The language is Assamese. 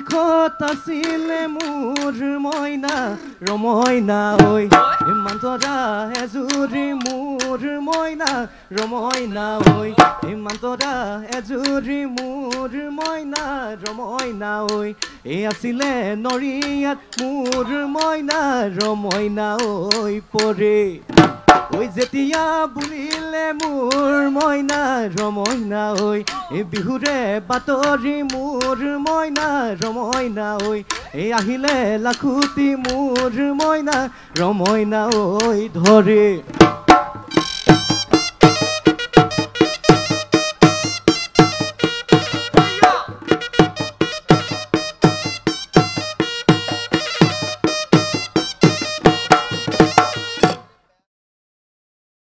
দেশত আছিলে মোৰ মইনা ৰমইনা ঐ ইমান তৰা এজুৰি মোৰ মইনা ৰমইনা ঐ ইমান তৰা এজুৰি মোৰ মইনা ৰমইনা ঐ এই আছিলে নৰিয়াত মোৰ মইনা ৰমইনা ঐ পৰে ঐ যেতিয়া বুলিলে মোৰ মইনা ৰমইনা ঐ এই বিহুৰে বাতৰি মোৰ মইনা ৰমইনা ঐ এই আহিলে লাখুটি মোৰ মইনা ৰমইনা ঐ ধৰে